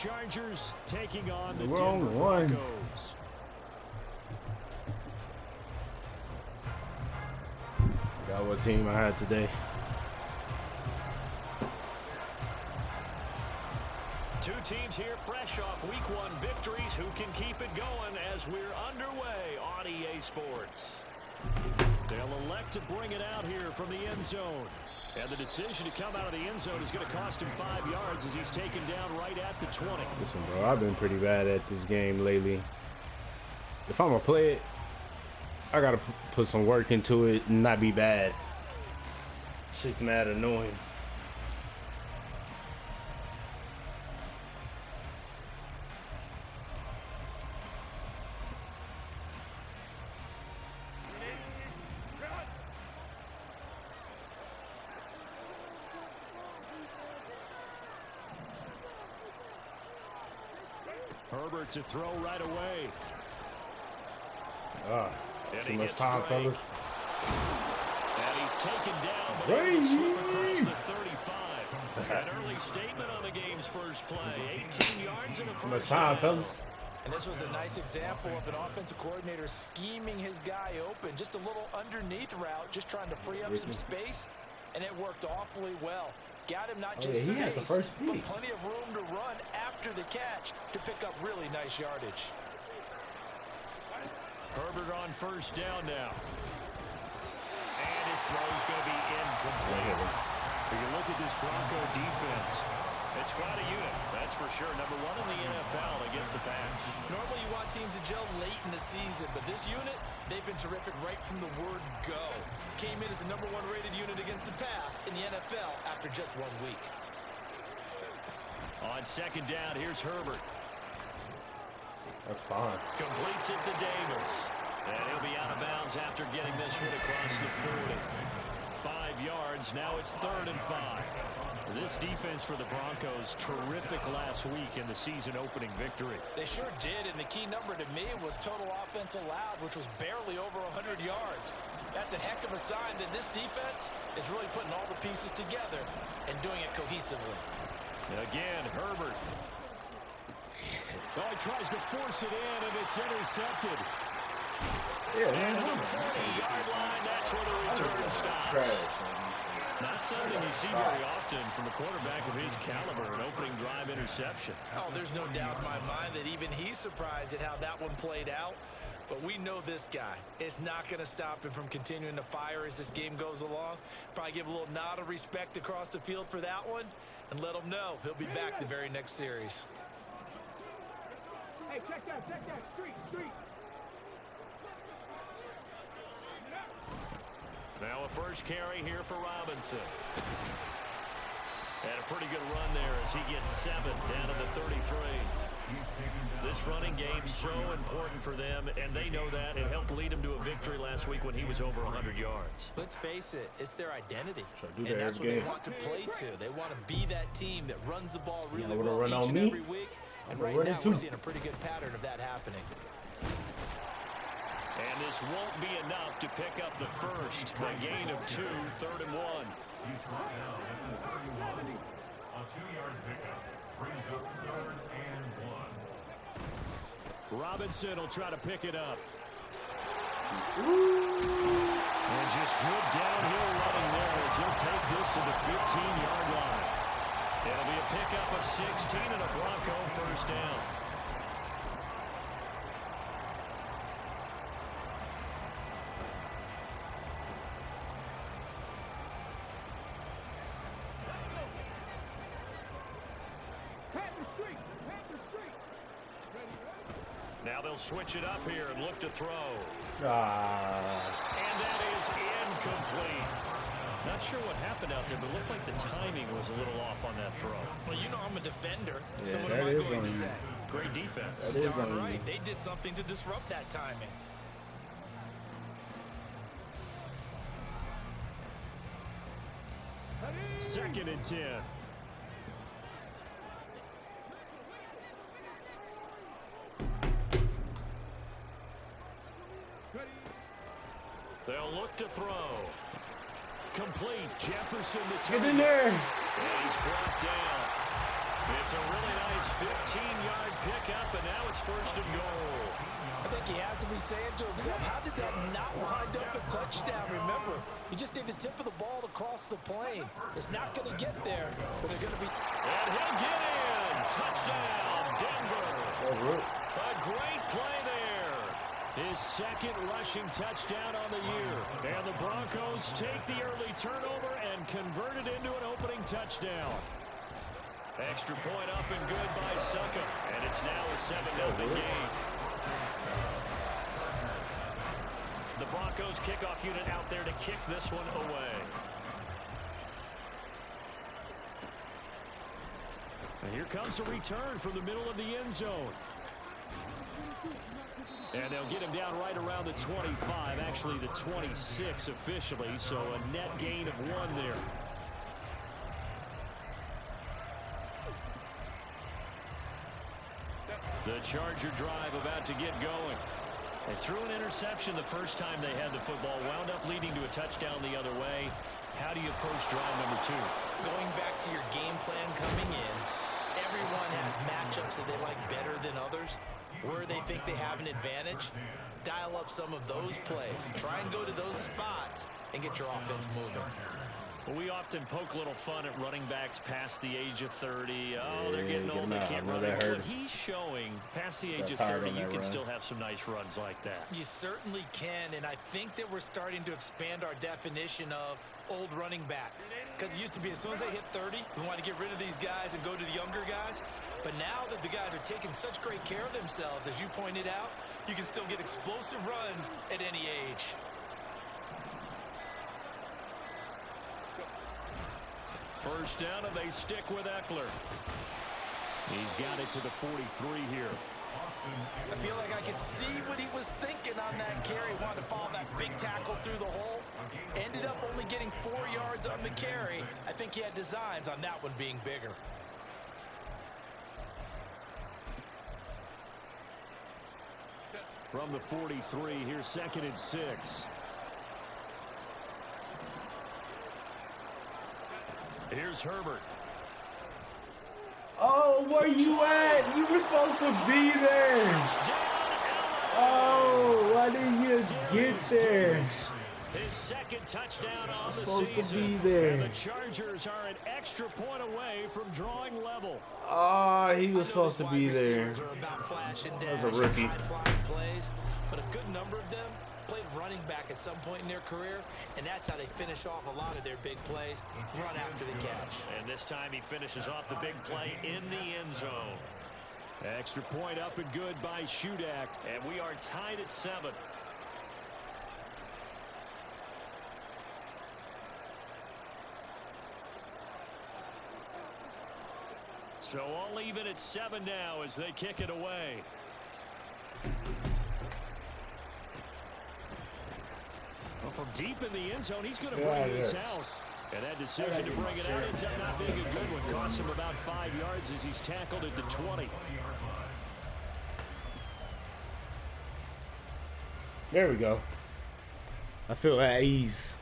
Chargers taking on the Denver Broncos. Forgot what team I had today. Two teams here fresh off week 1 victories. Who can keep it going as we're underway on EA Sports? They'll elect to bring it out here from the end zone. And the decision to come out of the end zone is going to cost him 5 yards as he's taken down right at the 20. Listen, bro, I've been pretty bad at this game lately. If I'm going to play it, I got to put some work into it and not be bad. Shit's mad annoying. Herbert to throw right away. Too much time, fellas. And he's taken down, but able to slip across the 35. An early statement on the game's first play. 18 yards in the first. Too much time, fellas. And this was a nice example of an offensive coordinator scheming his guy open. Just a little underneath route, just trying to free up some space, and it worked awfully well. Got him not just space, but plenty of room to run after the catch to pick up really nice yardage. Herbert on first down now. And his throw's going to be incomplete. When you look at this Bronco defense, it's quite a unit, that's for sure. Number 1 in the NFL against the pass. Normally you want teams to gel late in the season, but this unit, they've been terrific right from the word go. Came in as the number 1 rated unit against the pass in the NFL after just 1 week. On second down, here's Herbert. That's fine. Completes it to Davis. And he'll be out of bounds after getting this one across the 40. 5 yards, now it's 3rd and 5. This defense for the Broncos, terrific last week in the season-opening victory. They sure did, and the key number to me was total offense allowed, which was barely over 100 yards. That's a heck of a sign that this defense is really putting all the pieces together and doing it cohesively. Again, Herbert. Oh, he tries to force it in, and it's intercepted. Yeah, and on the 40-yard line, that's where the return stops. Not something you see very often from a quarterback of his caliber, an opening drive interception. Oh, there's no doubt in my mind that even he's surprised at how that one played out. But we know this guy is not going to stop him from continuing to fire as this game goes along. Probably give a little nod of respect across the field for that one and let him know he'll be back the very next series. Hey, check that, street. Now a first carry here for Robinson. And a pretty good run there as he gets 7 down to the 33. This running game so important for them, and they know that. It helped lead them to a victory last week when he was over 100 yards. Let's face it, it's their identity. And that's what they want to play to. They want to be that team that runs the ball really well each and every week. And right now we're seeing a pretty good pattern of that happening. And this won't be enough to pick up the first. A gain of 2, 3rd and 1. He's brought down at the 31. A 2-yard pickup brings up 3rd and 1. Robinson will try to pick it up. And just good downhill running there as he'll take this to the 15-yard line. It'll be a pickup of 16 and a Bronco first down. Now they'll switch it up here and look to throw. And that is incomplete. Not sure what happened out there, but it looked like the timing was a little off on that throw. Well, you know I'm a defender, yeah, so what am I going to say? Great defense. That is darn right. They did something to disrupt that timing. Second and 10. They'll look to throw. Complete. Jefferson to Get in there. And he's brought down. It's a really nice 15-yard pickup, and now it's first and goal. I think he has to be saying to himself, how did that not wind up a touchdown? Remember, you just need the tip of the ball to cross the plane. It's not going to get there, but they're going to be... And he'll get in. Touchdown, Denver. A great play there. His second rushing touchdown on the year. And the Broncos take the early turnover and convert it into an opening touchdown. Extra point up and good by Succa. And it's now a 7-0 game. The Broncos kickoff unit out there to kick this one away. And here comes a return from the middle of the end zone. And they'll get him down right around the 25, actually the 26 officially, so a net gain of 1 there. The Charger drive about to get going. They threw an interception the first time they had the football, wound up leading to a touchdown the other way. How do you approach drive number 2? Going back to your game plan coming in, everyone has matchups that they like better than others. Where they think they have an advantage, dial up some of those plays. Try and go to those spots and get your offense moving. Well, we often poke a little fun at running backs past the age of 30. Oh, they're getting old, they can't run. What he's showing, past the age of 30, you can still have some nice runs like that. You certainly can, and I think that we're starting to expand our definition of old running back. Because it used to be as soon as they hit 30, we want to get rid of these guys and go to the younger guys. But now that the guys are taking such great care of themselves, as you pointed out, you can still get explosive runs at any age. First down, and they stick with Eckler. He's got it to the 43 here. I feel like I could see what he was thinking on that carry. Wanted to follow that big tackle through the hole. Ended up only getting 4 yards on the carry. I think he had designs on that one being bigger. From the 43, here's 2nd and 6. Here's Herbert. Oh, where you at? You were supposed to be there. Oh, why didn't you get there? His second touchdown on the supposed season. to be there. And the Chargers are an extra point away from drawing level. Oh, he was supposed to be there. That was a rookie. Plays, but a good number of them played running back at some point in their career, and that's how they finish off a lot of their big plays, run after the catch. And this time he finishes off the big play in the end zone. Extra point up and good by Shudak, and we are tied at 7. So all even at 7 now as they kick it away. Well, from deep in the end zone, he's going to bring this out. And that decision to bring it out ends up not being a good one. Costs him about 5 yards as he's tackled at the 20. There we go. I feel at ease.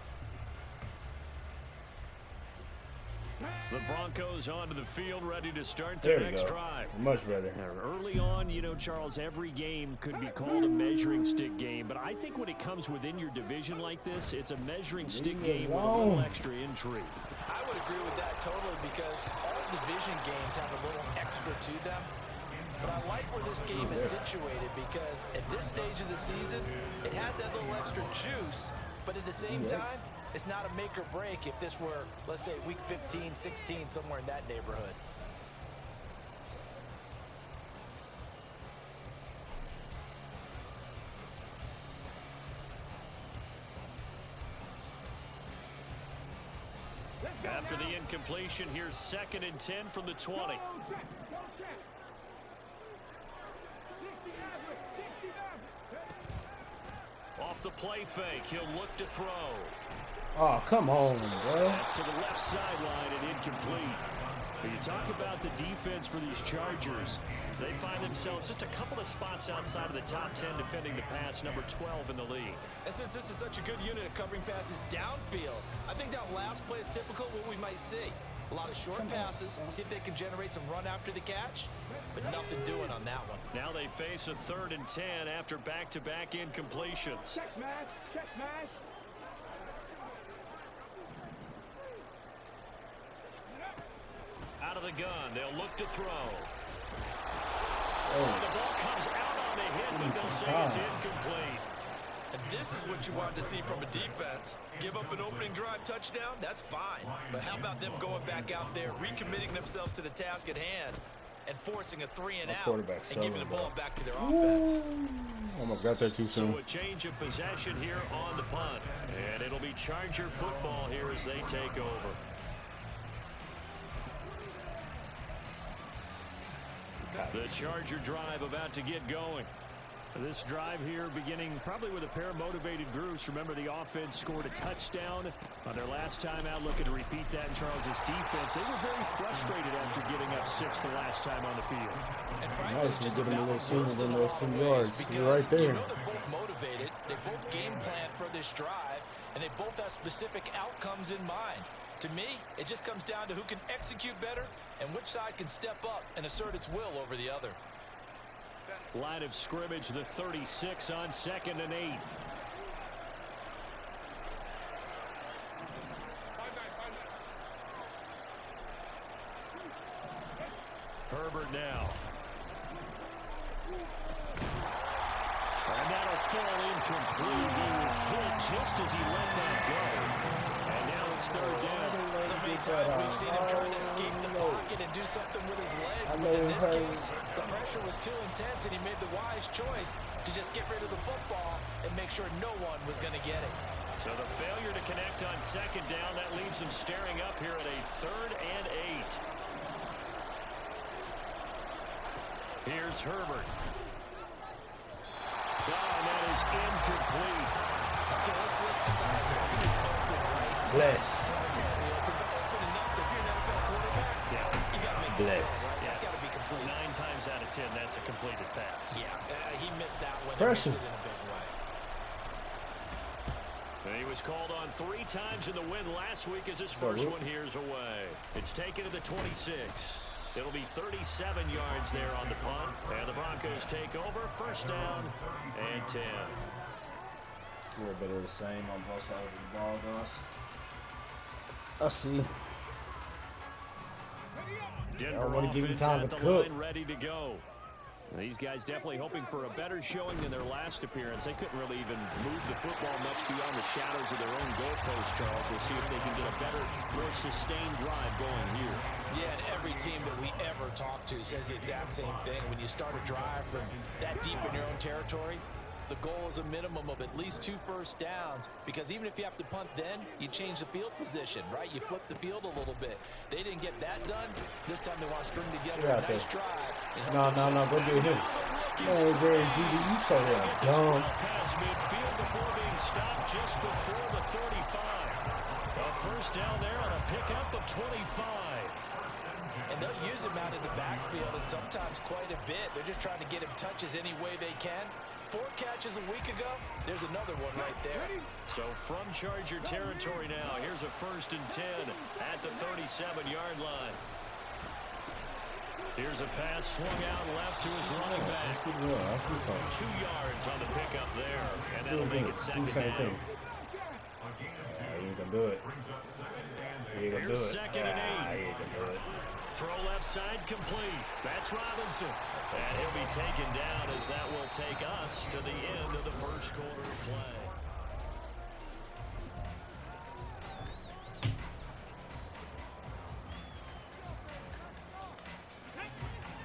The Broncos onto the field, ready to start their next drive. Much better. Now, early on, you know, Charles, every game could be called a measuring stick game. But I think when it comes within your division like this, it's a measuring stick game with a little extra intrigue. I would agree with that totally because all division games have a little extra to them. But I like where this game is situated because at this stage of the season, it has that little extra juice. But at the same time, it's not a make or break if this were, let's say, week 15, 16, somewhere in that neighborhood. After the incompletion, here's 2nd and 10 from the 20. Off the play fake, he'll look to throw. Oh, come on, bro. That's to the left sideline and incomplete. But you talk about the defense for these Chargers. They find themselves just a couple of spots outside of the top 10 defending the pass, number 12 in the league. And since this is such a good unit of covering passes downfield, I think that last play is typical of what we might see. A lot of short passes, see if they can generate some run after the catch, but nothing doing on that one. Now they face a 3rd and 10 after back-to-back incompletions. Check smash, check smash. Out of the gun, they'll look to throw. Oh, the ball comes out on the hit, but they'll say it's incomplete. And this is what you wanted to see from a defense. Give up an opening drive touchdown, that's fine. But how about them going back out there, recommitting themselves to the task at hand, and forcing a 3 and out, and giving the ball back to their offense. Almost got there too soon. So a change of possession here on the punt. And it'll be Charger football here as they take over. The Charger drive about to get going. This drive here beginning probably with a pair of motivated groups. Remember, the offense scored a touchdown on their last time out. Looking to repeat that in Charles' defense. They were very frustrated after giving up 6 the last time on the field. And frankly, nice, just get them a little sooner than those 2 yards. You're right there. You know they're both motivated. They both game plan for this drive, and they both have specific outcomes in mind. To me, it just comes down to who can execute better and which side can step up and assert its will over the other. Line of scrimmage, the 36 on 2nd and 8. Herbert now. And that'll fall incomplete. He was hit just as he let that go. And now it's 3rd down. So many times we've seen him trying to escape the pocket and do something with his legs, but in this case, the pressure was too intense and he made the wise choice to just get rid of the football and make sure no one was going to get it. So the failure to connect on 2nd down, that leaves him staring up here at a 3rd and 8. Here's Herbert. Oh, and that is incomplete. Okay, let's decide here. He was open, right? Bless. Open enough that if you're an NFL quarterback, you got to make the Bless. throw, right? That's got to be complete. 9 times out of 10, that's a completed pass. Yeah, he missed that one. Pressure. He missed it in a big way. And he was called on 3 times in the win last week as his first one here's away. It's taken to the 26. It'll be 37 yards there on the punt. And the Broncos take over. 1st down and 10. A little bit of the same on both sides of the ball, guys. I see. Denver wanna give him offense time at to the cook. line, ready to go. And these guys definitely hoping for a better showing than their last appearance. They couldn't really even move the football much beyond the shadows of their own goalpost, Charles. We'll see if they can get a better, more sustained drive going here. Yeah, and every team that we ever talk to says the exact same thing. When you start a drive from that deep in your own territory, the goal is a minimum of at least 2 first downs, because even if you have to punt then, you change the field position, right? You flip the field a little bit. They didn't get that done. This time they want to string together a nice drive. No, go do him. Hey, Jerry, GD, you so dumb. Pass midfield before being stopped just before the 35. A 1st down there on a pickup of 25. And they'll use him out in the backfield, and sometimes quite a bit. They're just trying to get him touches any way they can. 4 catches a week ago, there's another one right there. So from Charger territory now, here's a 1st and 10 at the 37-yard line. Here's a pass swung out left to his running back. 2 yards on the pickup there, and that'll make it 2nd down. You ain't gonna do it. You ain't gonna do it. Here's 2nd and 8. You ain't gonna do it. Throw left side complete. That's Robinson. And he'll be taken down as that will take us to the end of the 1st quarter of play.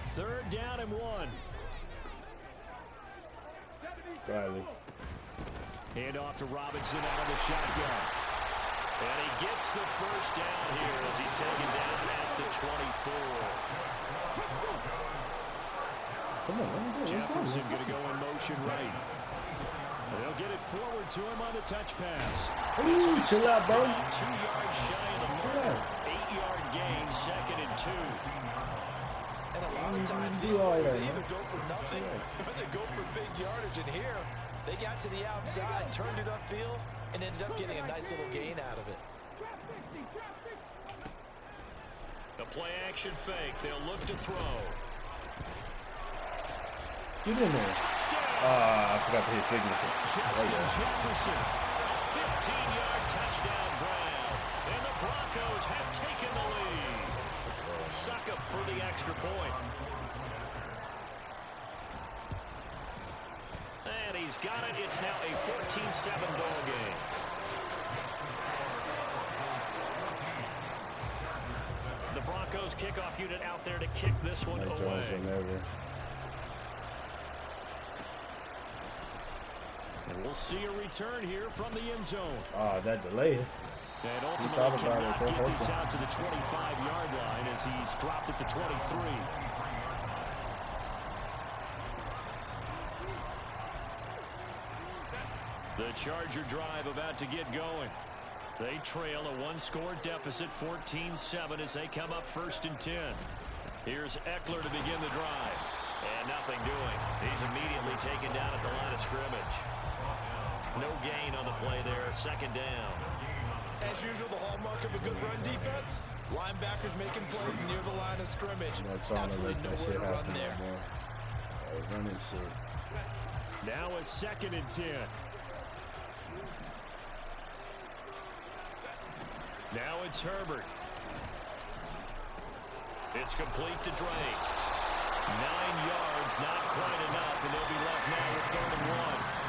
Third down and 1. Riley. Hand off to Robinson out of the shotgun. And he gets the 1st down here as he's taken down at the 24. Come on, let me go. Jefferson going to go in motion right. They'll get it forward to him on the touch pass. Ooh, chill out, bro. 2 yards shy of the mark. 8-yard gain, 2nd and 2. And a lot of times these plays, they either go for nothing or they go for big yardage. And here, they got to the outside, turned it upfield, and ended up getting a nice little gain out of it. play action fake. They'll look to throw. Get in there. I forgot to hit signature. Justin Jefferson, a 15-yard touchdown grab. And the Broncos have taken the lead. Suck up for the extra point. And he's got it. It's now a 14-7 ball game. The Broncos kickoff unit out there to kick this one away. And we'll see a return here from the end zone. That delay. And ultimately cannot get this out to the 25-yard line as he's dropped at the 23. The Charger drive about to get going. They trail a one-score deficit, 14-7, as they come up 1st and 10. Here's Eckler to begin the drive. And nothing doing. He's immediately taken down at the line of scrimmage. No gain on the play there, 2nd down. As usual, the hallmark of a good run defense, linebackers making plays near the line of scrimmage. Absolutely nowhere to run there. Running shit. Now a 2nd and 10. Now it's Herbert. It's complete to Drake. 9 yards, not quite enough, and they'll be left now with 3rd and 1.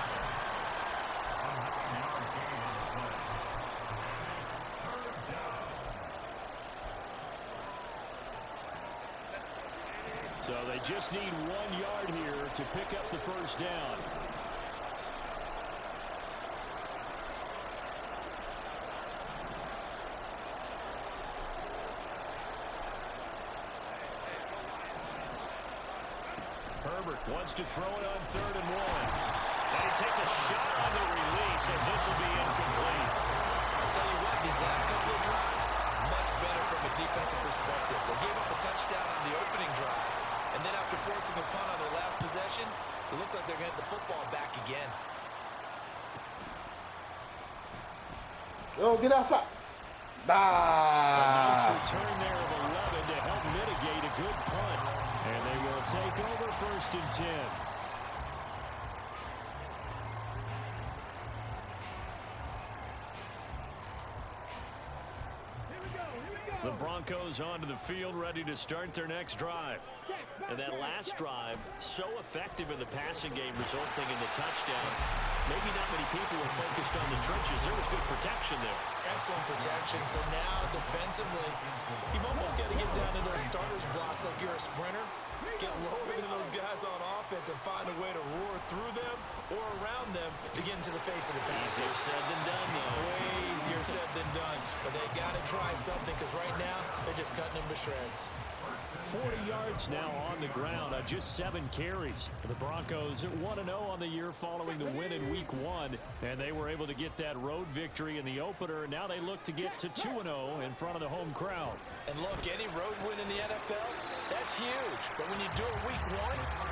So they just need 1 yard here to pick up the 1st down. Herbert wants to throw it on 3rd and 1. And he takes a shot on the release as this will be incomplete. I'll tell you what, these last couple of drives, much better from a defensive perspective. They gave up a touchdown on the opening drive. And then after forcing a punt on their last possession, it looks like they're going to get the football back again. Oh, get outside. A nice return there of 11 to help mitigate a good punt. And they will take over 1st and 10. The Broncos onto the field, ready to start their next drive. And that last drive, so effective in the passing game, resulting in the touchdown. Maybe not many people were focused on the trenches. There was good protection there. Excellent protection. So now, defensively, you've almost got to get down to those starters blocks like you're a sprinter. Get lower than those guys on offense and find a way to roar through them or around them to get into the face of the pass. Easier said than done, though. Way easier said than done. But they got to try something because right now, they're just cutting them to shreds. 40 yards now on the ground on just 7 carries. The Broncos 1-0 on the year following the win in Week 1, and they were able to get that road victory in the opener. Now they look to get to 2-0 in front of the home crowd. And look, any road win in the NFL, that's huge. But when you do it Week 1,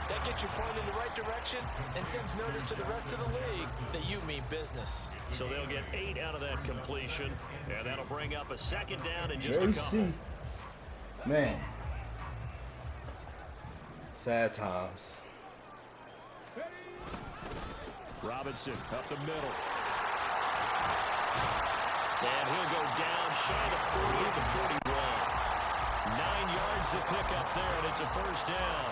that gets you pointed in the right direction and sends notice to the rest of the league that you mean business. So they'll get 8 out of that completion, and that'll bring up a 2nd down in just a couple. Man. Sad times. Robinson up the middle. And he'll go down shy of 40 at the 41. 9 yards to pick up there, and it's a 1st down.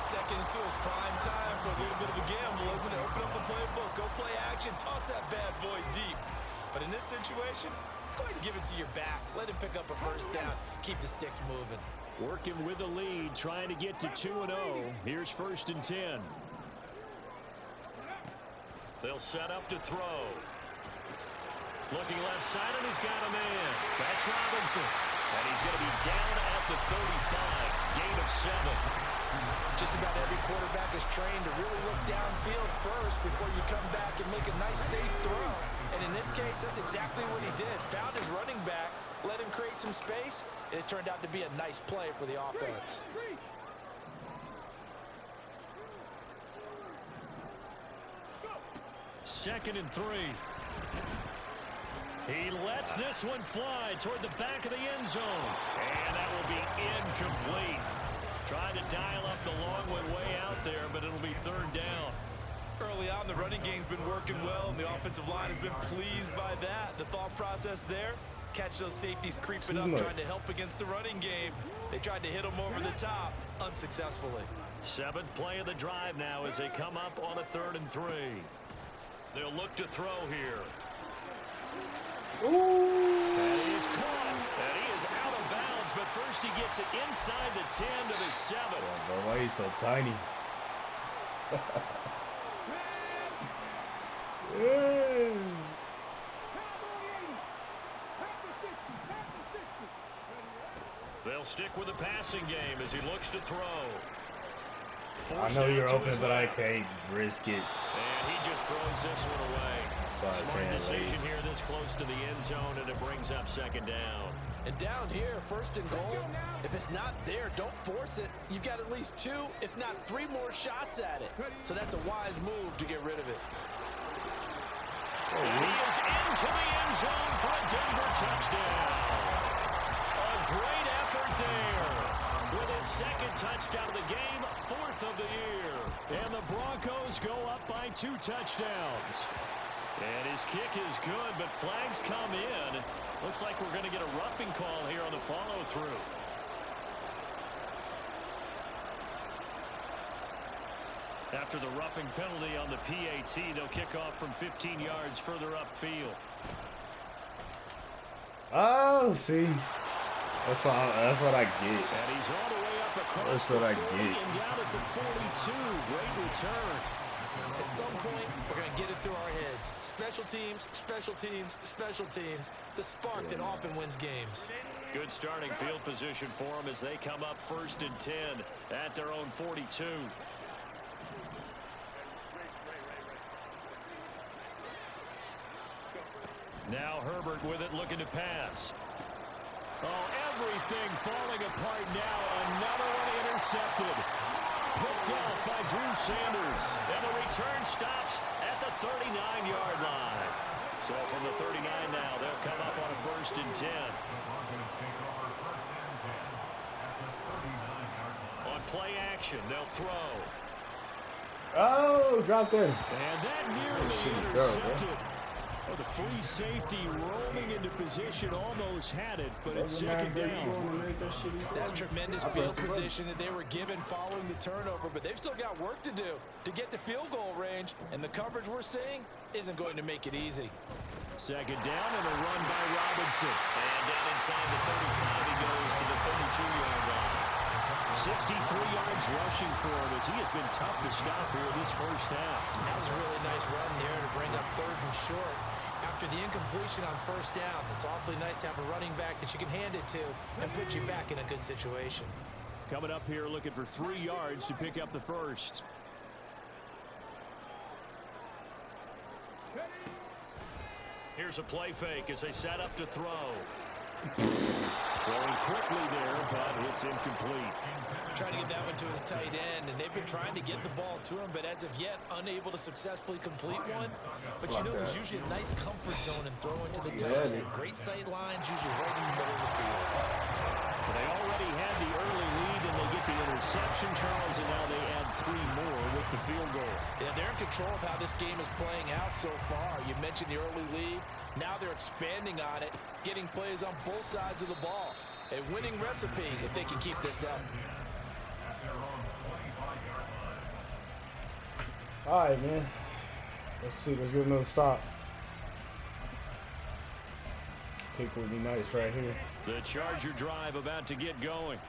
2nd and 2 is prime time for a little bit of a gamble, isn't it? Open up the playbook, go play action, toss that bad boy deep. But in this situation, go ahead and give it to your back. Let him pick up a 1st down. Keep the sticks moving. Working with the lead, trying to get to 2-0. Here's 1st and 10. They'll set up to throw. Looking left side, and he's got a man. That's Robinson. And he's going to be down at the 35. Gain of 7. Just about every quarterback is trained to really look downfield first before you come back and make a nice, safe throw. And in this case, that's exactly what he did. Found his running back, let him create some space, and it turned out to be a nice play for the offense. Second and 3. He lets this one fly toward the back of the end zone. And that will be incomplete. Trying to dial up the long way out there, but it'll be third down. Early on, the running game's been working well, and the offensive line has been pleased by that. The thought process there, catch those safeties creeping up, trying to help against the running game. They tried to hit them over the top, unsuccessfully. 7th play of the drive now as they come up on a 3rd and 3. They'll look to throw here. Ooh. And he is caught. And he is out of bounds, but first he gets it inside the 10 to the 7. Bro, why he's so tiny? They'll stick with the passing game as he looks to throw. I know you're open, but I can't risk it. And he just throws this one away. Smart decision here this close to the end zone, and it brings up 2nd down. And down here, 1st and goal, if it's not there, don't force it. You've got at least 2, if not 3 more shots at it. So that's a wise move to get rid of it. And he is into the end zone for a Denver touchdown. A great effort there. With his 2nd touchdown of the game, 4th of the year. And the Broncos go up by 2 touchdowns. And his kick is good, but flags come in. Looks like we're going to get a roughing call here on the follow-through. After the roughing penalty on the PAT, they'll kick off from 15 yards further upfield. Oh, see. That's what I get. And he's all the way up across That's what I the 40 get. and down at the 42. Great return. At some point, we're going to get it through our heads. Special teams, special teams, special teams. The spark that often wins games. Good starting field position for them as they come up 1st and 10 at their own 42. Now Herbert with it, looking to pass. Oh, everything falling apart now. Another one intercepted. Picked off by Drew Sanders. And the return stops at the 39-yard line. So from the 39 now, they'll come up on a 1st and 10. On play action, they'll throw. Oh, dropped there. And that nearly intercepted. Oh, the free safety rolling into position, almost had it, but it's 2nd down. That's tremendous field position that they were given following the turnover, but they've still got work to do to get to field goal range, and the coverage we're seeing isn't going to make it easy. 2nd down and a run by Robinson. And down inside the 35, he goes to the 32-yard line. 63 yards rushing for him as he has been tough to stop here this 1st half. That was a really nice run there to bring up 3rd and short. After the incompletion on 1st down, it's awfully nice to have a running back that you can hand it to and put you back in a good situation. Coming up here looking for 3 yards to pick up the 1st. Here's a play fake as they set up to throw. Throwing quickly there, but it's incomplete. Trying to get that one to his tight end, and they've been trying to get the ball to him, but as of yet, unable to successfully complete one. But you know, there's usually a nice comfort zone in throwing to the tight end. Great sight lines, usually right in the middle of the field. But they already had the early lead, and they get the interception, Charles, and now they add 3 more with the field goal. Yeah, they're in control of how this game is playing out so far. You mentioned the early lead. Now they're expanding on it, getting plays on both sides of the ball. A winning recipe if they can keep this up. All right, man. Let's see. Let's get another stop. Pick would be nice right here. The Charger drive about to get going.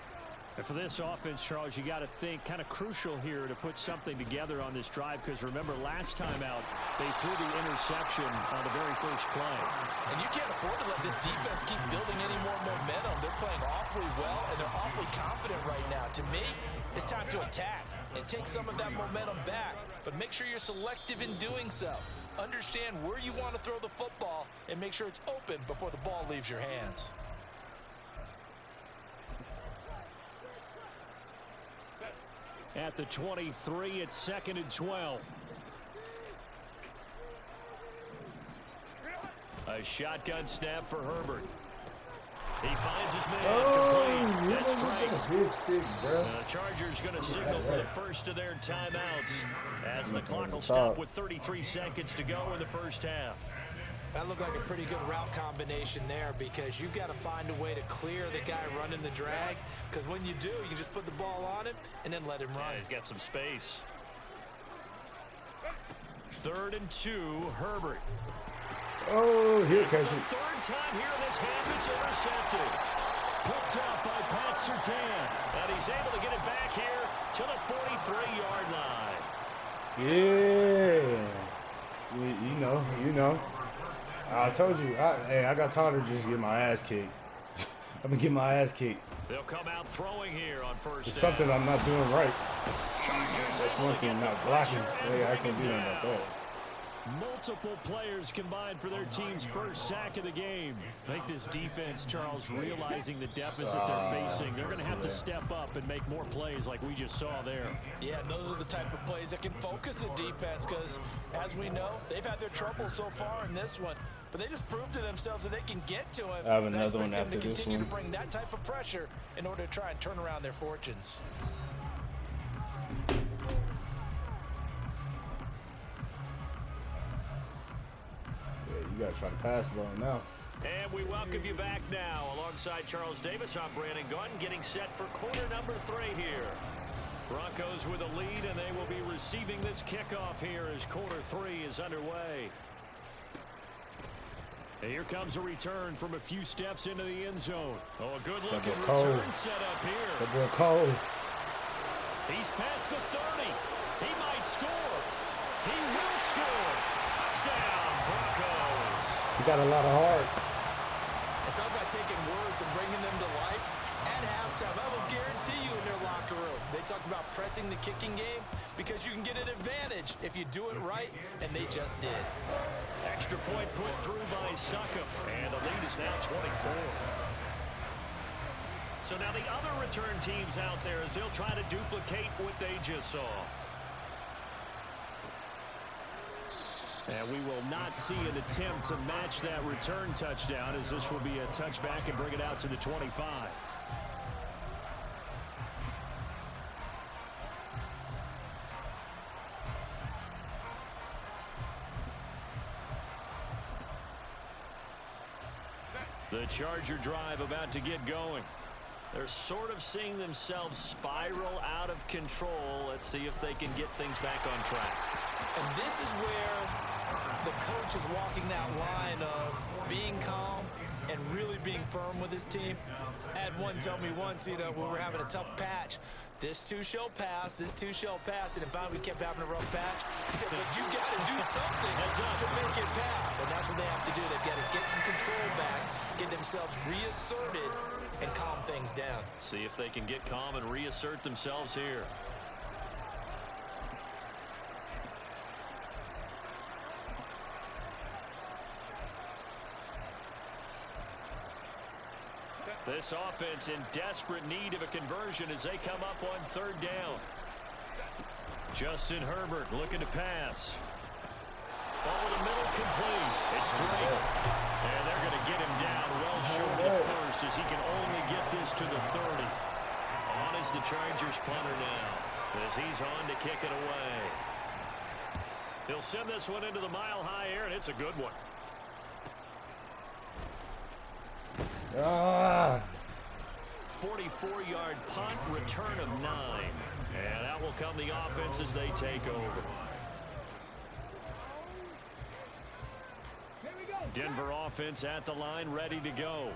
And for this offense, Charles, you got to think kind of crucial here to put something together on this drive, because remember last time out they threw the interception on the very first play. And you can't afford to let this defense keep building any more momentum. They're playing awfully well and they're awfully confident right now. To me, it's time to attack and take some of that momentum back, but make sure you're selective in doing so. Understand where you want to throw the football and make sure it's open before the ball leaves your hands. At the 23, it's 2nd and 12. A shotgun snap for Herbert. He finds his man complete. straight. His stick, bro. The Chargers going to signal for the first of their timeouts as the clock will stop with 33 seconds to go in the first half. That looked like a pretty good route combination there because you've got to find a way to clear the guy running the drag, because when you do, you just put the ball on him and then let him run. Yeah, he's got some space. 3rd and 2, Herbert. Oh, here catch The it. third time here in this half, it's intercepted. Picked up by Pat Surtain. And he's able to get it back here to the 43-yard line. Yeah. You know. I told you. I got tired of just getting my ass kicked. I've been getting my ass kicked. They'll come out throwing here on first It's down. something I'm not doing right. Chargers That's able one to thing, get not the blocking. pressure and Yeah, I bring can't it do nothing about down. that. Multiple players combined for their team's first sack of the game. I think this defense, Charles, realizing the deficit they're facing, they're going to have to step up and make more plays like we just saw there. Yeah, those are the type of plays that can focus a defense because, as we know, they've had their trouble so far in this one. But they just proved to themselves that they can get to him. I have And another expect one them after to this continue one. to bring that type of pressure in order to try and turn around their fortunes. Yeah, you got to try to pass the ball now. And we welcome you back now. Alongside Charles Davis, I'm Brandon Gunn, getting set for quarter number 3 here. Broncos with a lead, and they will be receiving this kickoff here as quarter 3 is underway. And here comes a return from a few steps into the end zone. Oh, a good-looking return set up here. That boy cold. He's past the 30. He might score. He will score. Touchdown, Broncos. He got a lot of heart. It's all about taking words and bringing them to life at halftime. I will guarantee you in their locker room, they talked about pressing the kicking game because you can get an advantage if you do it right, and they just did. Extra point put through by Succop, and the lead is now 24. So now the other return teams out there as they'll try to duplicate what they just saw. And we will not see an attempt to match that return touchdown, as this will be a touchback and bring it out to the 25. The Charger drive about to get going. They're sort of seeing themselves spiral out of control. Let's see if they can get things back on track. And this is where the coach is walking that line of being calm and really being firm with his team. I had one tell me once, when we were having a tough patch, this too shall pass, this too shall pass, and finally we kept having a rough patch. He said, but you got to do something to make it pass, and that's what they have to do. They've got to get some control back, get themselves reasserted, and calm things down. See if they can get calm and reassert themselves here. This offense in desperate need of a conversion as they come up on 3rd down. Justin Herbert looking to pass. Ball in the middle complete. It's Drake. And they're going to get him down well short of the first as he can only get this to the 30. On is the Chargers punter now as he's on to kick it away. He'll send this one into the mile-high air, and it's a good one. 44-yard punt, return of 9. And out will come the offense as they take over. Denver offense at the line, ready to go.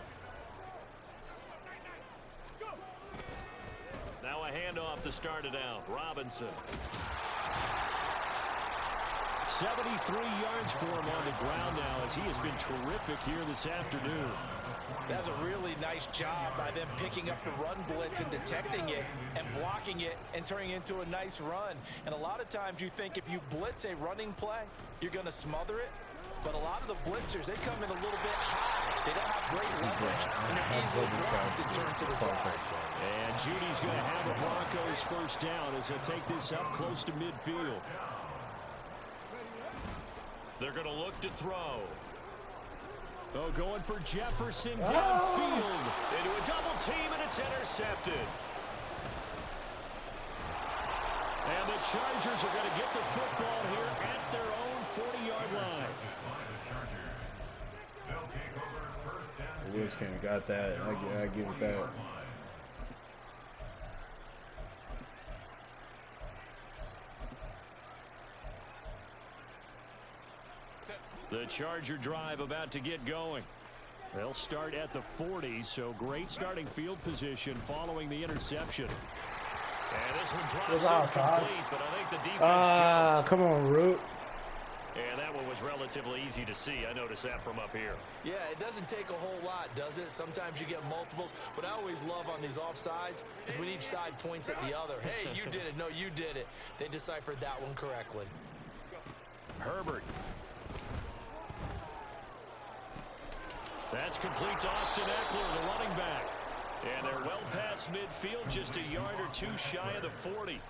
Now a handoff to start it out. Robinson. 73 yards for him on the ground now as he has been terrific here this afternoon. That's a really nice job by them picking up the run blitz and detecting it and blocking it and turning it into a nice run. And a lot of times you think if you blitz a running play, you're going to smother it. But a lot of the blitzers, they come in a little bit high. They don't have great leverage, and they're easily blocked and turned to the side. And Judy's going to have the Broncos first down as they take this up close to midfield. They're going to look to throw. Oh, going for Jefferson downfield. Into a double team, and it's intercepted. And the Chargers are going to get the football here at their own 40-yard line. Woods can't got that. I give it that. The Charger drive about to get going. They'll start at the 40, so great starting field position following the interception. And this one drops incomplete, but I think the defense jumped. Come on, Root. And that one was relatively easy to see. I noticed that from up here. Yeah, it doesn't take a whole lot, does it? Sometimes you get multiples. What I always love on these offsides is when each side points at the other. Hey, you did it. No, you did it. They deciphered that one correctly. Herbert. That's complete to Austin Eckler, the running back. And they're well past midfield, just a yard or two shy of the 40.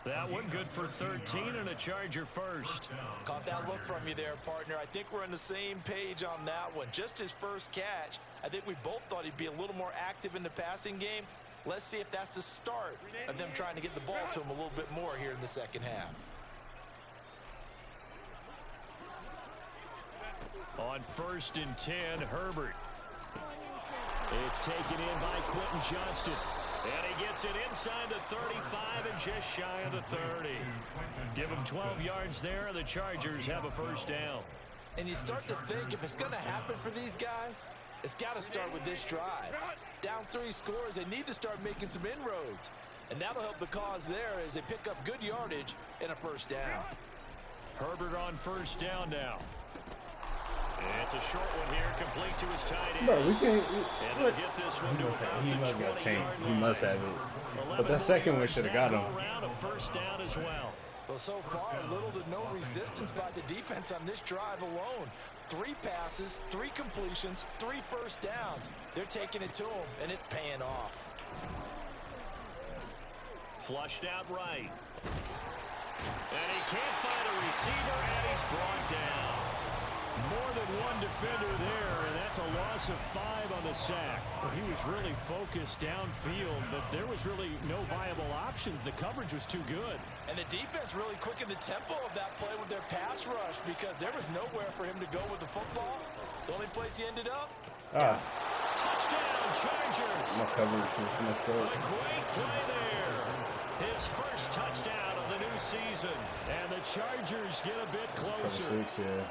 That one good for 13 and a Charger first. Caught that look from you there, partner. I think we're on the same page on that one. Just his first catch. I think we both thought he'd be a little more active in the passing game. Let's see if that's the start of them trying to get the ball to him a little bit more here in the second half. On 1st and 10, Herbert. It's taken in by Quentin Johnston. And he gets it inside the 35 and just shy of the 30. Give him 12 yards there, and the Chargers have a first down. And you start to think if it's going to happen for these guys, it's got to start with this drive. Down 3 scores, they need to start making some inroads. And that'll help the cause there as they pick up good yardage and a first down. Herbert on first down now. It's a short one here, complete to his tight end. Bro, we can't. And they'll get this one to about He the must got 20-yard tanked. He line. must have it. But that second one should have got him. Around a first down as well. Well, so far, little to no resistance by the defense on this drive alone. 3 passes, 3 completions, 3 first downs. They're taking it to him, and it's paying off. Flushed out right. And he can't find a receiver, and he's brought down. More than one defender there, and that's a loss of 5 on the sack. Well, he was really focused downfield, but there was really no viable options. The coverage was too good. And the defense really quickened the tempo of that play with their pass rush because there was nowhere for him to go with the football. The only place he ended up, touchdown, Chargers. My coverage is messed A up. great play there. His first touchdown of the new season. And the Chargers get a bit Cover closer. 6, yeah.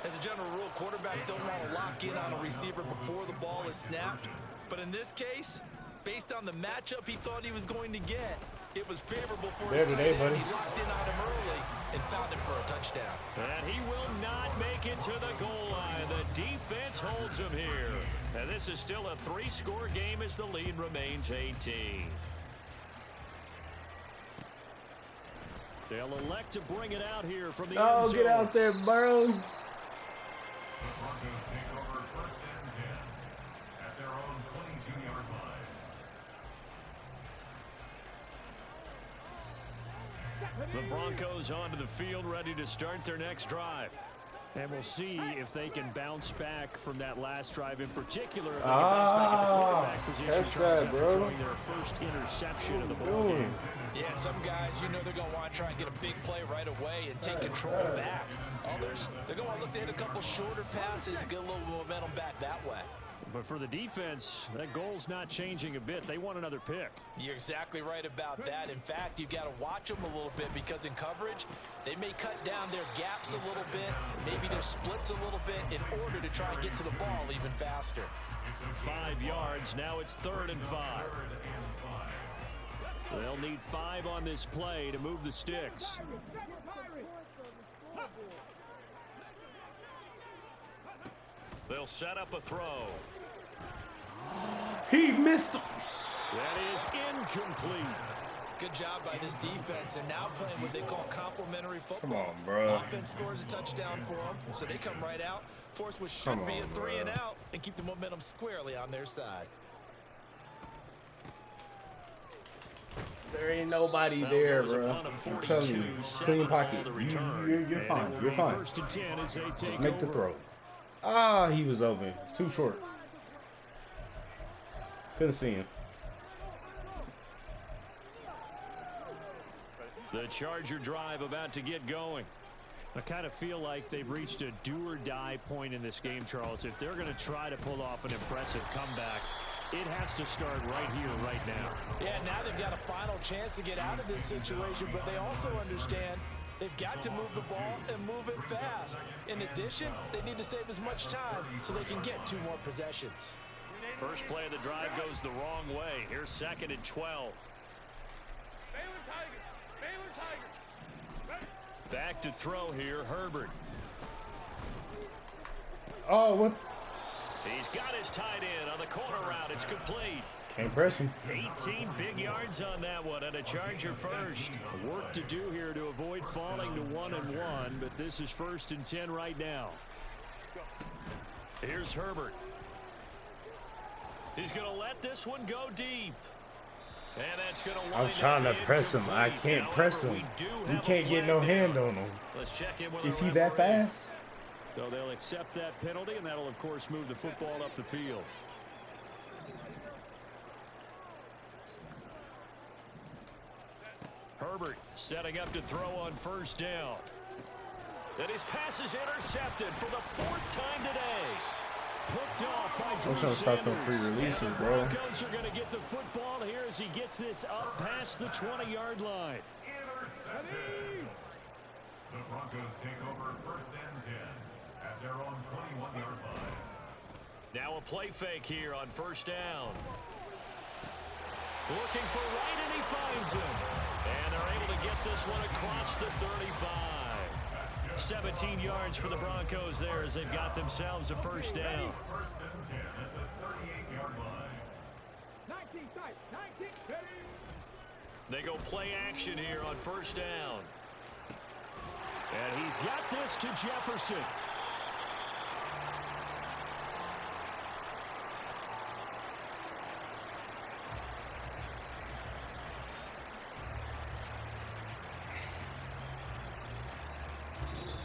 as a general rule, quarterbacks don't want to lock in on a receiver before the ball is snapped. But in this case, based on the matchup he thought he was going to get, it was favorable for his tight end. He locked in on him early and found him for a touchdown. And he will not make it to the goal line. The defense holds him here. And this is still a 3-score game as the lead remains 18. They'll elect to bring it out here from the end zone. Get out there, bro. The Broncos take over 1st and 10 at their own 22-yard line. The Broncos onto the field, ready to start their next drive. And we'll see if they can bounce back from that last drive in particular. If they can bounce back at the quarterback position. Catch Charles that, after bro. throwing their first interception of the ball game. Yeah, and some guys, you know, they're going to want to try and get a big play right away and take control back. Others, they're going to want to look to hit a couple shorter passes and get a little momentum back that way. But for the defense, that goal's not changing a bit. They want another pick. You're exactly right about that. In fact, you've got to watch them a little bit because in coverage, they may cut down their gaps a little bit, maybe their splits a little bit in order to try and get to the ball even faster. 5 yards. Now it's 3rd and 5. They'll need 5 on this play to move the sticks. They'll set up a throw. He missed him. That is incomplete. Good job by this defense, and now playing what they call complementary football. Come on, bro. Offense scores a touchdown for them, so they come right out, force what should be a 3 and out, and keep the momentum squarely on their side. There ain't nobody there, bro. I'm telling you, clean pocket. You're fine. You're fine. 1st and 10 as they take Make the over. throw. He was open. It's too short. Couldn't see him. The Charger drive about to get going. I kind of feel like they've reached a do-or-die point in this game, Charles. If they're going to try to pull off an impressive comeback, it has to start right here, right now. Yeah, now they've got a final chance to get out of this situation, but they also understand they've got to move the ball and move it fast. In addition, they need to save as much time so they can get 2 more possessions. First play of the drive goes the wrong way. Here's 2nd and 12. Back to throw here, Herbert. Oh, what? He's got his tight end on the corner route. It's complete. Can't press him. 18 big yards on that one, and a Charger first. Work to do here to avoid falling to 1-1, but this is 1st and 10 right now. Here's Herbert. He's going to let this one go deep. And that's going to I'm trying to press him. I can't press him. You can't get no hand on him. Let's check in with Is the he that referee. fast? So they'll accept that penalty, and that'll, of course, move the football up the field. Herbert setting up to throw on 1st down. And his pass is intercepted for the 4th time today. Picked off by Drew I'm trying to stop them Sanders. free releases, And the bro. Broncos are going to get the football here as he gets this up past the 20-yard line. Intercepted. The Broncos take over 1st and 10 at their own 21-yard line. Now a play fake here on 1st down. Looking for Wright, and he finds him. And they're able to get this one across the 35. 17 yards for the Broncos there as they've got themselves a 1st down. 1st and 10 at the 38-yard line. They go play action here on 1st down. And he's got this to Jefferson.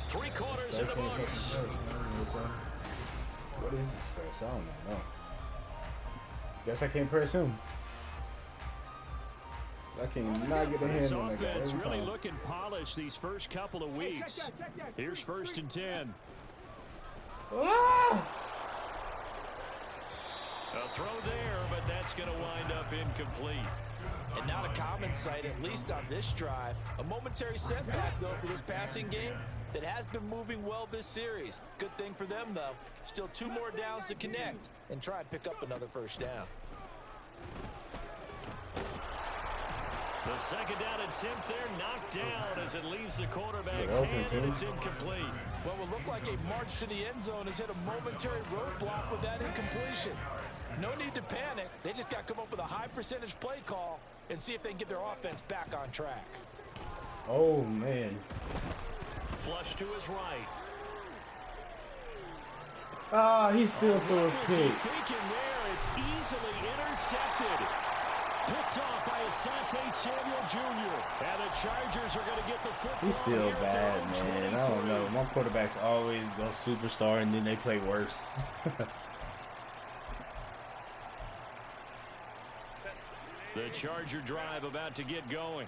Three quarters in the books. What is this press? I don't know. Guess I can't press him. I cannot get a This hand on that guy offense every really time. looking polished these first couple of weeks. Here's 1st and 10. Ah! A throw there, but that's going to wind up incomplete. And not a common sight, at least on this drive. A momentary setback, though, for this passing game that has been moving well this series. Good thing for them, though. Still 2 more downs to connect and try and pick up another 1st down. The 2nd down attempt there knocked down as it leaves the quarterback's Good hand, open, and too. it's incomplete. What would look like a march to the end zone has hit a momentary roadblock with that incompletion. No need to panic. They just got to come up with a high percentage play call and see if they can get their offense back on track. Oh, man. Flush to his right. Ah, he still threw a What is he pick. thinking there? It's easily intercepted. Picked off by Asante Samuel Jr. And the Chargers are going to get the football. He's still here at their bad, own man. I don't 23. know. My quarterbacks always go superstar and then they play worse. The Charger drive about to get going.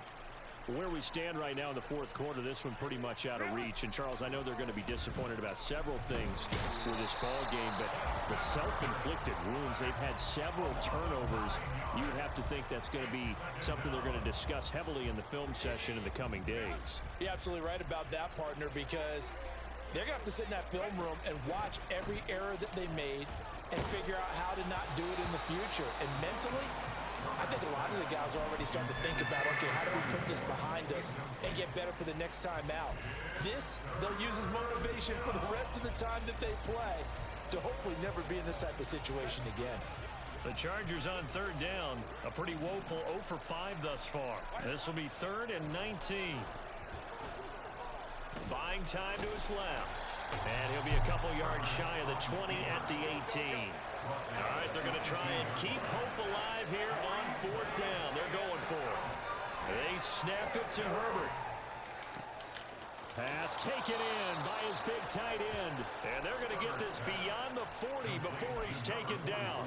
Where we stand right now in the 4th quarter, this one pretty much out of reach. And, Charles, I know they're going to be disappointed about several things with this ball game, but the self-inflicted wounds, they've had several turnovers. You would have to think that's going to be something they're going to discuss heavily in the film session in the coming days. You're absolutely right about that, partner, because they're going to have to sit in that film room and watch every error that they made and figure out how to not do it in the future. And mentally, I think a lot of the guys are already starting to think about, okay, how do we put this behind us and get better for the next time out? This, they'll use as motivation for the rest of the time that they play to hopefully never be in this type of situation again. The Chargers on 3rd down, a pretty woeful 0 for 5 thus far. This will be 3rd and 19. Buying time to his left. And he'll be a couple yards shy of the 20 at the 18. All right, they're going to try and keep hope alive here on 4th down. They're going for it. They snap it to Herbert. Pass taken in by his big tight end. And they're going to get this beyond the 40 before he's taken down.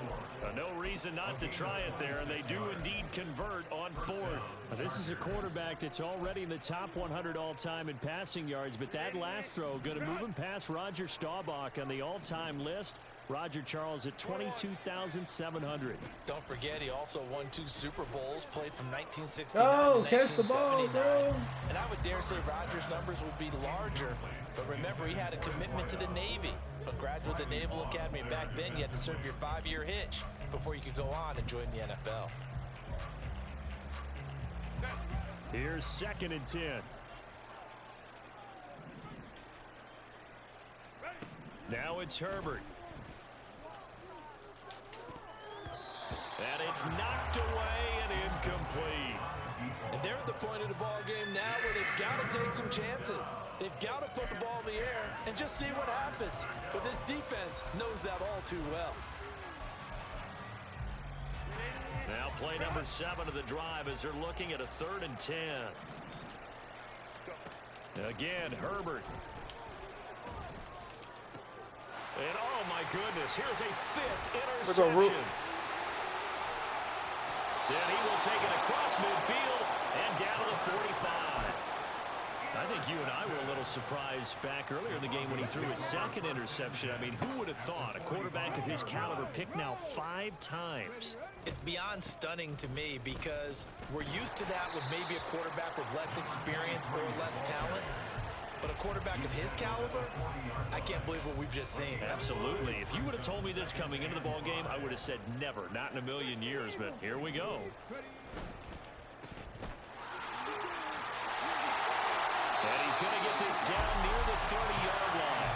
No reason not to try it there, and they do indeed convert on fourth. This is a quarterback that's already in the top 100 all-time in passing yards, but that last throw going to move him past Roger Staubach on the all-time list. Roger Charles at 22,700. Don't forget, he also won 2 Super Bowls, played from 1969 Oh, to catch the ball, 1979. bro. And I would dare say Rogers' numbers would be larger. But remember, he had a commitment to the Navy. A graduate of the Naval Academy back then, you had to serve your 5-year hitch before you could go on and join the NFL. Here's 2nd and 10. Now it's Herbert. And it's knocked away and incomplete. And they're at the point of the ball game now where they've got to take some chances. They've got to put the ball in the air and just see what happens. But this defense knows that all too well. Now play number 7 of the drive as they're looking at a 3rd and 10. Again, Herbert. And oh my goodness, here's a 5th interception. Then he will take it across midfield and down to the 45. I think you and I were a little surprised back earlier in the game when he threw his 2nd interception. I mean, who would have thought a quarterback of his caliber picked now 5 times? It's beyond stunning to me because we're used to that with maybe a quarterback with less experience or less talent. But a quarterback of his caliber, I can't believe what we've just seen. Absolutely. If you would have told me this coming into the ball game, I would have said never, not in a million years. But here we go. And he's going to get this down near the 30-yard line.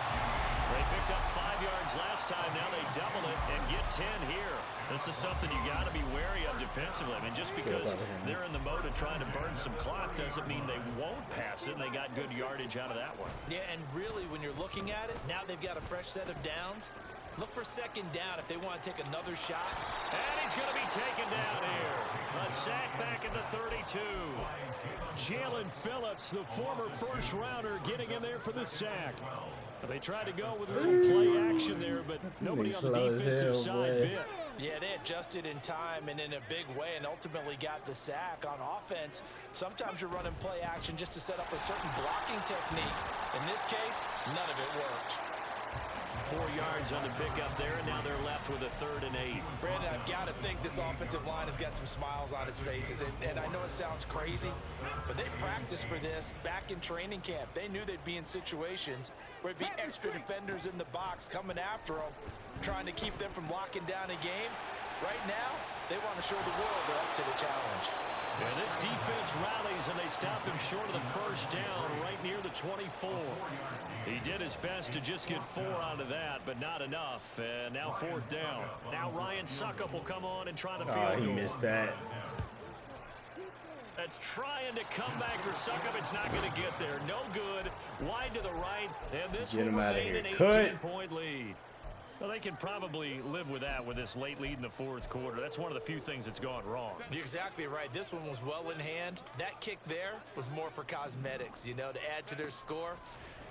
They picked up 5 yards last time. Now they double it and get 10 here. This is something you got to be wary of defensively. I mean, just because they're in the mode of trying to burn some clock doesn't mean they won't pass it, and they got good yardage out of that one. Yeah, and really, when you're looking at it, now they've got a fresh set of downs. Look for 2nd down if they want to take another shot. And he's going to be taken down here. A sack back at the 32. Jalen Phillips, the former first-rounder, getting in there for the sack. They tried to go with a little play action there, but nobody on the defensive side bit. Yeah, they adjusted in time and in a big way and ultimately got the sack. On offense, sometimes you're running play action just to set up a certain blocking technique. In this case, none of it worked. 4 yards on the pickup there, and now they're left with a 3rd and 8. Brandon, I've got to think this offensive line has got some smiles on its faces. And I know it sounds crazy, but they practiced for this back in training camp. They knew they'd be in situations where it'd be extra defenders in the box coming after them, trying to keep them from locking down a game. Right now, they want to show the world they're up to the challenge. And this defense rallies, and they stop him short of the 1st down right near the 24. He did his best to just get 4 out of that, but not enough. And now 4th down. Now Ryan Suckup will come on and try to field he goal. missed that. That's trying to come back for Suckup. It's not going to get there. No good. Wide to the right, and this will remain an 18-point lead. Well, they can probably live with that with this late lead in the 4th quarter. That's one of the few things that's gone wrong. You're exactly right. This one was well in hand. That kick there was more for cosmetics, you know, to add to their score.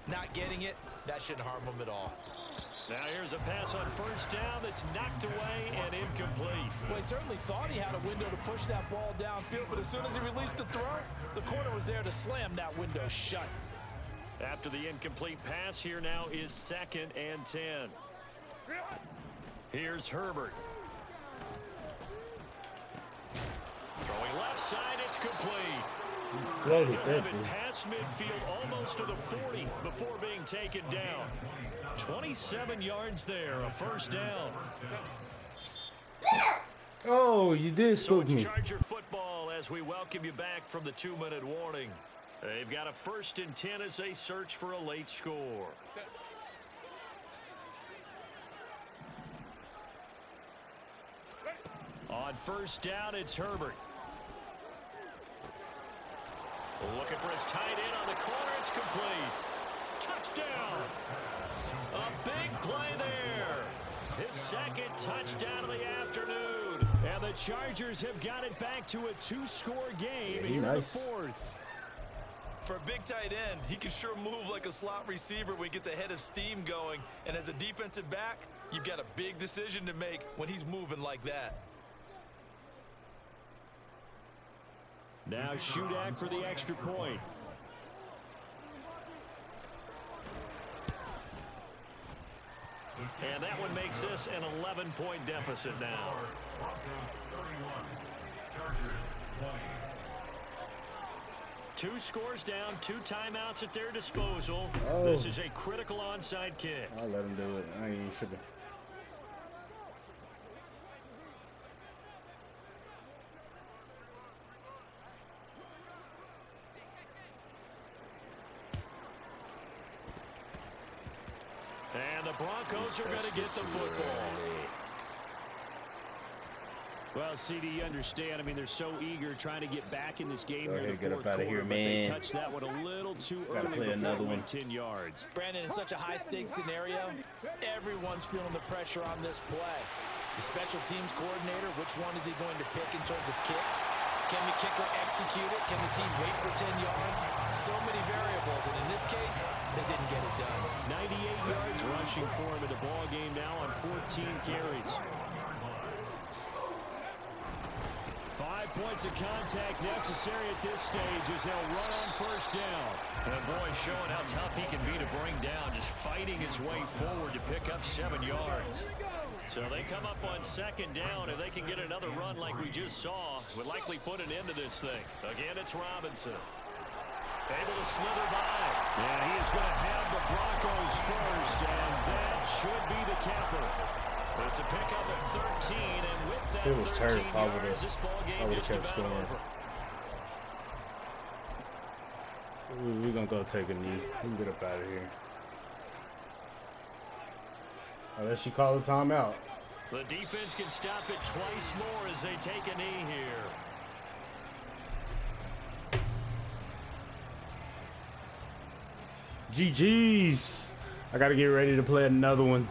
Not getting it, that shouldn't harm them at all. Now here's a pass on 1st down that's knocked away and incomplete. Well, he certainly thought he had a window to push that ball downfield, but as soon as he released the throw, the corner was there to slam that window shut. After the incomplete pass, here now is 2nd and 10. Here's Herbert. Throwing left side, it's complete. Floated Have it past midfield almost to the 40 before being taken down. 27 yards there, a 1st down. Oh, you did So spook it's me. Charger football as we welcome you back from the 2-minute warning. They've got a 1st and 10 as they search for a late score. On 1st down, it's Herbert. Looking for his tight end on the corner. It's complete. Touchdown. A big play there. His 2nd touchdown of the afternoon. And the Chargers have got it back to a 2-score game here in the 4th. For a big tight end, he can sure move like a slot receiver when he gets a head of steam going. And as a defensive back, you've got a big decision to make when he's moving like that. Now Shudak for the extra point. And that one makes this an 11-point deficit now. Broncos 31, Chargers 20. 2 scores down, 2 timeouts at their disposal. Oh. This is a critical onside kick. I'll let him do it. I ain't even tripping. And the Broncos are going to get the football. Well, CD, you understand. I mean, they're so eager trying to get back in this game here in the fourth quarter. Here, but they touched that one a little too early before another it one. went 10 yards. Brandon, in such a high-stakes scenario, everyone's feeling the pressure on this play. The special teams coordinator, which one is he going to pick in terms of kicks? Can the kicker execute it? Can the team wait for 10 yards? So many variables, and in this case, they didn't get it done. 98 yards rushing for him in the ball game now on 14 carries. 5 points of contact necessary at this stage as they'll run on first down. And boy, showing how tough he can be to bring down, just fighting his way forward to pick up 7 yards. So they come up on second down, and they can get another run like we just saw. Would likely put an end to this thing. Again, it's Robinson. Able to slither by. And he is going to have the Broncos first, and that should be the capper. It's a pickup of 13, and with that It was 13 terrible. yards, this ball game just kept about scoring. over. We're going to go take a knee. We can get up out of here. Unless you call a timeout. The defense can stop it twice more as they take a knee here. GG's. I got to get ready to play another one.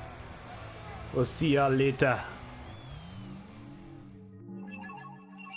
We'll see y'all later.